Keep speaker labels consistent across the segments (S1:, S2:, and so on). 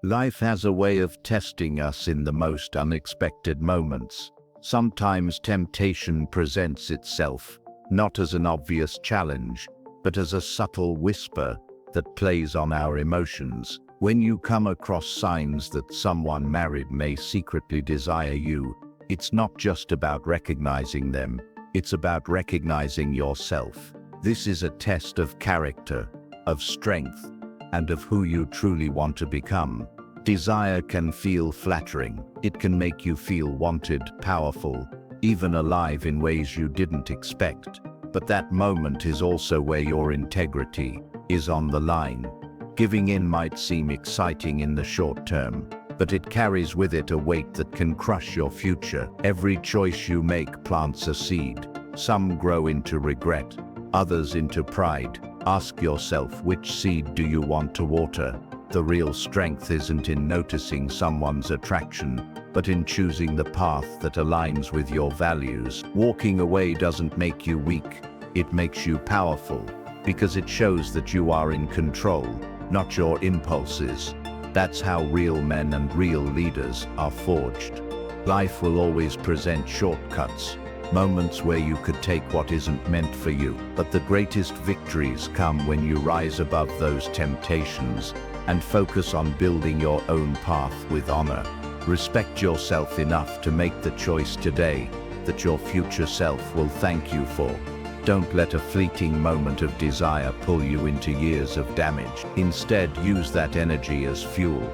S1: Life has a way of testing us in the most unexpected moments. Sometimes temptation presents itself, not as an obvious challenge, but as a subtle whisper that plays on our emotions. When you come across signs that someone married may secretly desire you, it's not just about recognizing them, it's about recognizing yourself. This is a test of character, of strength, and of who you truly want to become. Desire can feel flattering. It can make you feel wanted, powerful, even alive in ways you didn't expect. But that moment is also where your integrity is on the line. Giving in might seem exciting in the short term, but it carries with it a weight that can crush your future. Every choice you make plants a seed. Some grow into regret, others into pride. Ask yourself, which seed do you want to water? The real strength isn't in noticing someone's attraction, but in choosing the path that aligns with your values. Walking away doesn't make you weak, it makes you powerful, because it shows that you are in control, not your impulses. That's how real men and real leaders are forged. Life will always present shortcuts, moments where you could take what isn't meant for you. But the greatest victories come when you rise above those temptations and focus on building your own path with honor. Respect yourself enough to make the choice today that your future self will thank you for. Don't let a fleeting moment of desire pull you into years of damage. Instead, use that energy as fuel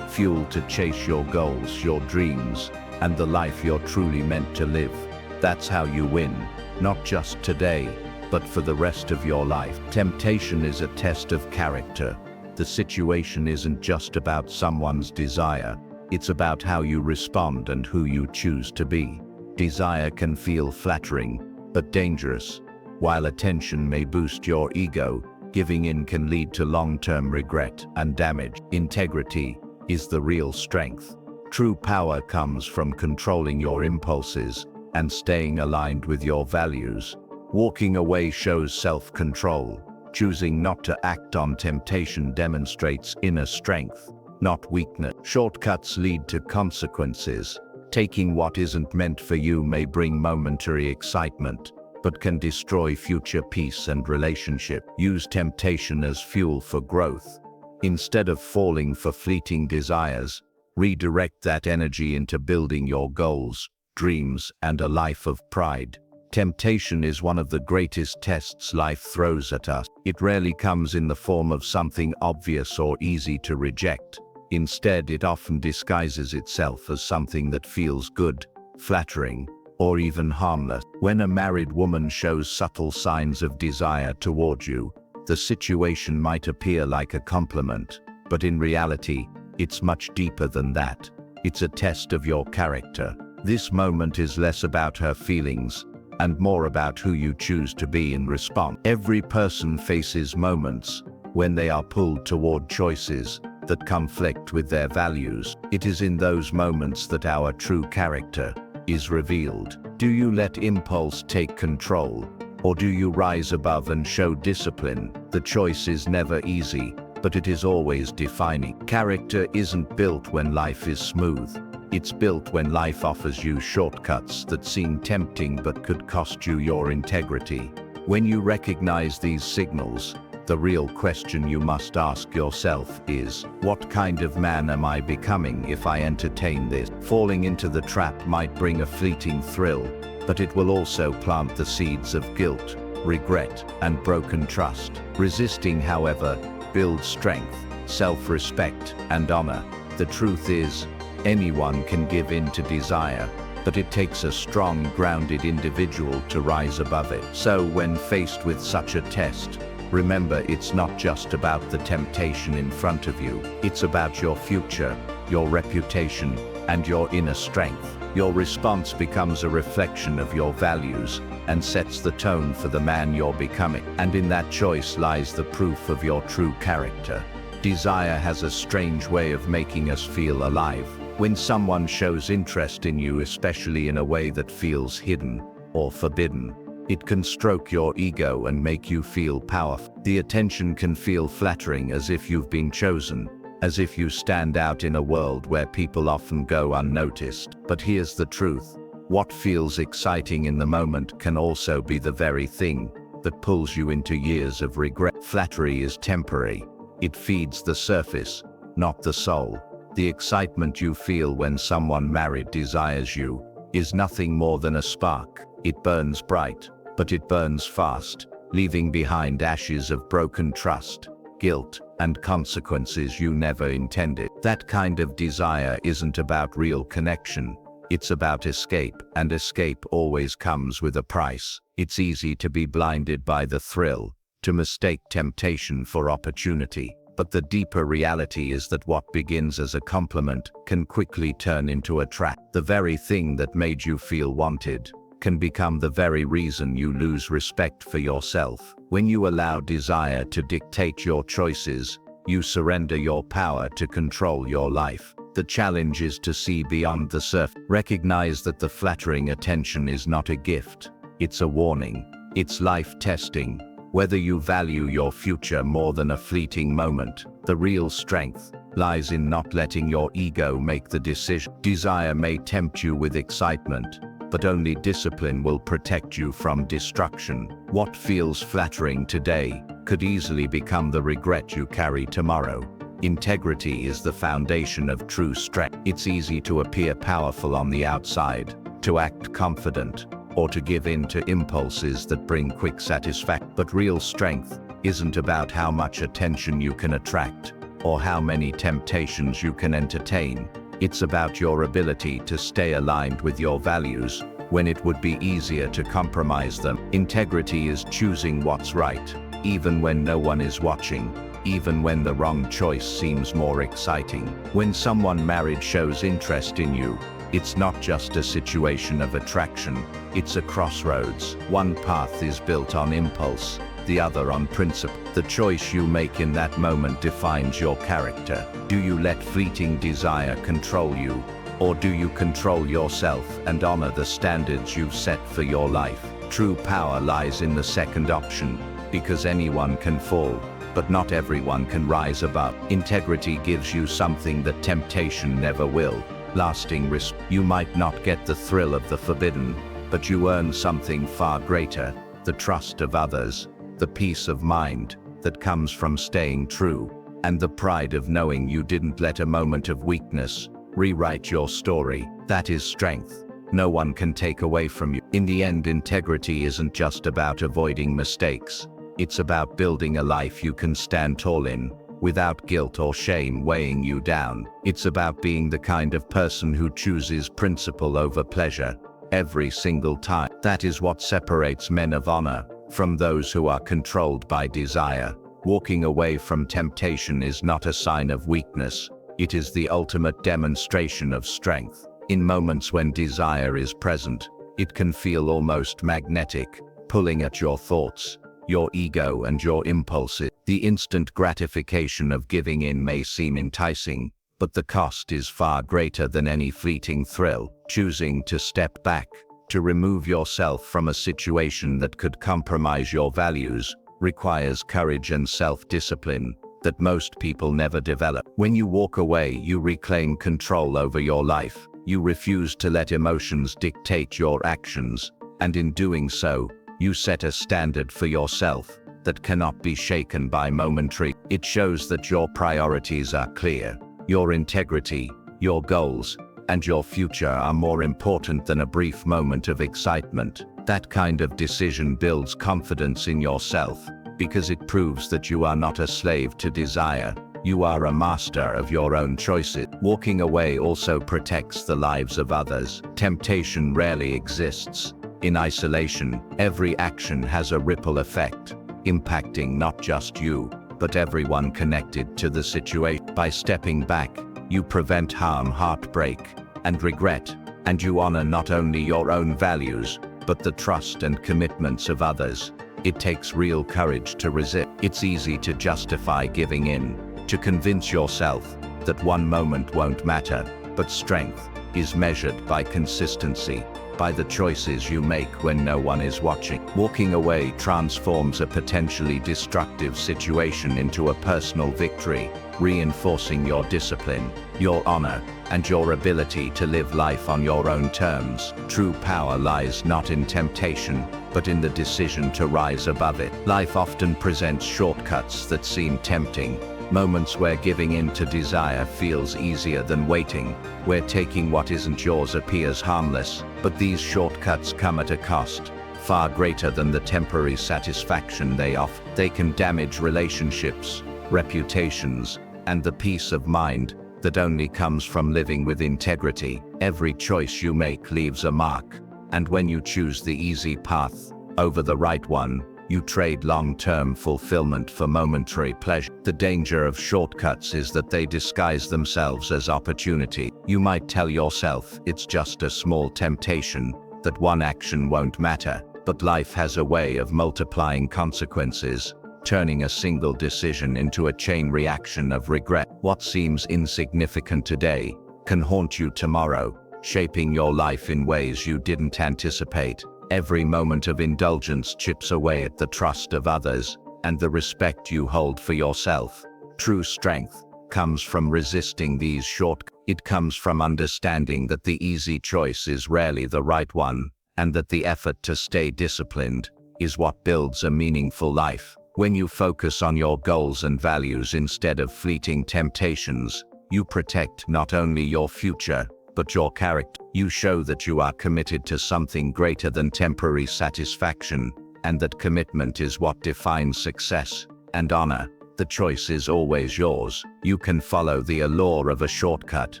S1: to chase your goals, your dreams, and the life you're truly meant to live. That's how you win, not just today, but for the rest of your life. Temptation is a test of character. The situation isn't just about someone's desire, it's about how you respond and who you choose to be. Desire can feel flattering, but dangerous. While attention may boost your ego, giving in can lead to long-term regret and damage. Integrity is the real strength. True power comes from controlling your impulses and staying aligned with your values. Walking away shows self-control. Choosing not to act on temptation demonstrates inner strength, not weakness. Shortcuts lead to consequences. Taking what isn't meant for you may bring momentary excitement, but can destroy future peace and relationship. Use temptation as fuel for growth. Instead of falling for fleeting desires, redirect that energy into building your goals, dreams, and a life of pride. Temptation is one of the greatest tests life throws at us. It rarely comes in the form of something obvious or easy to reject. Instead, it often disguises itself as something that feels good, flattering, or even harmless. When a married woman shows subtle signs of desire toward you, the situation might appear like a compliment, but in reality, it's much deeper than that. It's a test of your character. This moment is less about her feelings and more about who you choose to be in response. Every person faces moments when they are pulled toward choices that conflict with their values. It is in those moments that our true character is revealed. Do you let impulse take control, or do you rise above and show discipline? The choice is never easy, but it is always defining. Character isn't built when life is smooth. It's built when life offers you shortcuts that seem tempting but could cost you your integrity. When you recognize these signals, the real question you must ask yourself is, what kind of man am I becoming if I entertain this? Falling into the trap might bring a fleeting thrill, but it will also plant the seeds of guilt, regret, and broken trust. Resisting, however, builds strength, self-respect, and honor. The truth is, anyone can give in to desire, but it takes a strong, grounded individual to rise above it. So when faced with such a test, remember, it's not just about the temptation in front of you. It's about your future, your reputation, and your inner strength. Your response becomes a reflection of your values and sets the tone for the man you're becoming. And in that choice lies the proof of your true character. Desire has a strange way of making us feel alive. When someone shows interest in you, especially in a way that feels hidden or forbidden, it can stroke your ego and make you feel powerful. The attention can feel flattering, as if you've been chosen, as if you stand out in a world where people often go unnoticed. But here's the truth. What feels exciting in the moment can also be the very thing that pulls you into years of regret. Flattery is temporary. It feeds the surface, not the soul. The excitement you feel when someone married desires you is nothing more than a spark. It burns bright, but it burns fast, leaving behind ashes of broken trust, guilt, and consequences you never intended. That kind of desire isn't about real connection. It's about escape, and escape always comes with a price. It's easy to be blinded by the thrill, to mistake temptation for opportunity. But the deeper reality is that what begins as a compliment can quickly turn into a trap. The very thing that made you feel wanted can become the very reason you lose respect for yourself. When you allow desire to dictate your choices, you surrender your power to control your life. The challenge is to see beyond the surface. Recognize that the flattering attention is not a gift. It's a warning. It's life testing. Whether you value your future more than a fleeting moment, the real strength lies in not letting your ego make the decision. Desire may tempt you with excitement, but only discipline will protect you from destruction. What feels flattering today could easily become the regret you carry tomorrow. Integrity is the foundation of true strength. It's easy to appear powerful on the outside, to act confident, or to give in to impulses that bring quick satisfaction. But real strength isn't about how much attention you can attract, or how many temptations you can entertain. It's about your ability to stay aligned with your values when it would be easier to compromise them. Integrity is choosing what's right, even when no one is watching, even when the wrong choice seems more exciting. When someone married shows interest in you, it's not just a situation of attraction, it's a crossroads. One path is built on impulse, the other on principle. The choice you make in that moment defines your character. Do you let fleeting desire control you, or do you control yourself and honor the standards you've set for your life? True power lies in the second option, because anyone can fall, but not everyone can rise above. Integrity gives you something that temptation never will. Lasting risk. You might not get the thrill of the forbidden, but you earn something far greater, the trust of others, the peace of mind that comes from staying true, and the pride of knowing you didn't let a moment of weakness rewrite your story. That is strength no one can take away from you. In the end, integrity isn't just about avoiding mistakes. It's about building a life you can stand tall in, without guilt or shame weighing you down. It's about being the kind of person who chooses principle over pleasure every single time. That is what separates men of honor from those who are controlled by desire. Walking away from temptation is not a sign of weakness. It is the ultimate demonstration of strength. In moments when desire is present, it can feel almost magnetic, pulling at your thoughts, your ego, and your impulses. The instant gratification of giving in may seem enticing, but the cost is far greater than any fleeting thrill. Choosing to step back, to remove yourself from a situation that could compromise your values, requires courage and self-discipline that most people never develop. When you walk away, you reclaim control over your life. You refuse to let emotions dictate your actions, and in doing so, you set a standard for yourself that cannot be shaken by momentary. It shows that your priorities are clear. Your integrity, your goals, and your future are more important than a brief moment of excitement. That kind of decision builds confidence in yourself, because it proves that you are not a slave to desire. You are a master of your own choices. Walking away also protects the lives of others. Temptation rarely exists in isolation. Every action has a ripple effect, impacting not just you, but everyone connected to the situation. By stepping back, you prevent harm, heartbreak, and regret, and you honor not only your own values, but the trust and commitments of others. It takes real courage to resist. It's easy to justify giving in, to convince yourself that one moment won't matter, but strength is measured by consistency, by the choices you make when no one is watching. Walking away transforms a potentially destructive situation into a personal victory, reinforcing your discipline, your honor, and your ability to live life on your own terms. True power lies not in temptation, but in the decision to rise above it. Life often presents shortcuts that seem tempting, moments where giving in to desire feels easier than waiting, where taking what isn't yours appears harmless. But these shortcuts come at a cost, far greater than the temporary satisfaction they offer. They can damage relationships, reputations, and the peace of mind that only comes from living with integrity. Every choice you make leaves a mark, and when you choose the easy path over the right one, you trade long-term fulfillment for momentary pleasure. The danger of shortcuts is that they disguise themselves as opportunity. You might tell yourself it's just a small temptation, that one action won't matter, but life has a way of multiplying consequences, turning a single decision into a chain reaction of regret. What seems insignificant today can haunt you tomorrow, shaping your life in ways you didn't anticipate. Every moment of indulgence chips away at the trust of others and the respect you hold for yourself. True strength comes from resisting these shortcuts. It comes from understanding that the easy choice is rarely the right one, and that the effort to stay disciplined is what builds a meaningful life. When you focus on your goals and values instead of fleeting temptations, you protect not only your future, but your character. You show that you are committed to something greater than temporary satisfaction, and that commitment is what defines success and honor. The choice is always yours. You can follow the allure of a shortcut,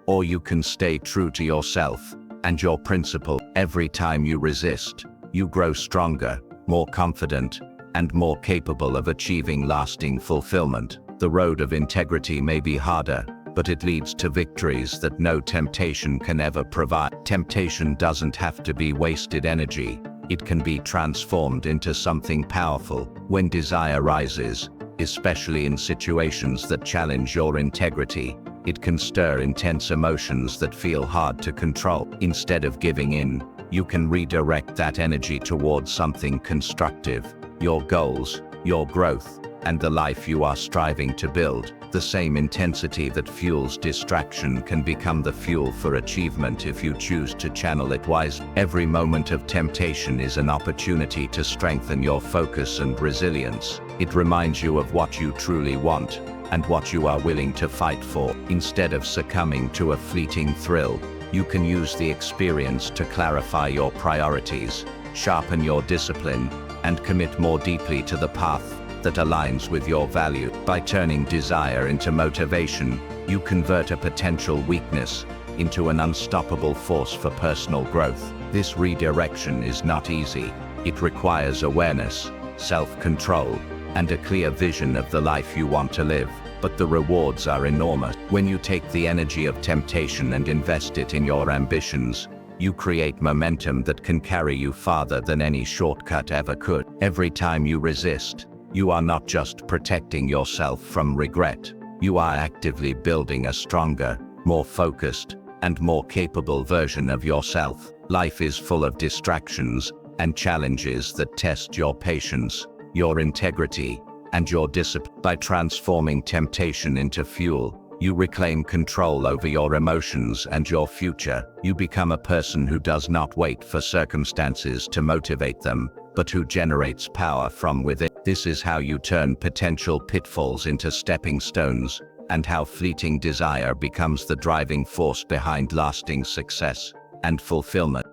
S1: or you can stay true to yourself and your principle. Every time you resist, you grow stronger, more confident, and more capable of achieving lasting fulfillment. The road of integrity may be harder, but it leads to victories that no temptation can ever provide. Temptation doesn't have to be wasted energy. It can be transformed into something powerful. When desire rises, especially in situations that challenge your integrity, it can stir intense emotions that feel hard to control. Instead of giving in, you can redirect that energy towards something constructive: your goals, your growth, and the life you are striving to build. The same intensity that fuels distraction can become the fuel for achievement if you choose to channel it wisely. Every moment of temptation is an opportunity to strengthen your focus and resilience. It reminds you of what you truly want and what you are willing to fight for. Instead of succumbing to a fleeting thrill, you can use the experience to clarify your priorities, sharpen your discipline, and commit more deeply to the path that aligns with your value. By turning desire into motivation, you convert a potential weakness into an unstoppable force for personal growth. This redirection is not easy. It requires awareness, self-control, and a clear vision of the life you want to live. But the rewards are enormous. When you take the energy of temptation and invest it in your ambitions, you create momentum that can carry you farther than any shortcut ever could. Every time you resist, you are not just protecting yourself from regret. You are actively building a stronger, more focused, and more capable version of yourself. Life is full of distractions and challenges that test your patience, your integrity, and your discipline. By transforming temptation into fuel, you reclaim control over your emotions and your future. You become a person who does not wait for circumstances to motivate them, but who generates power from within. This is how you turn potential pitfalls into stepping stones, and how fleeting desire becomes the driving force behind lasting success and fulfillment.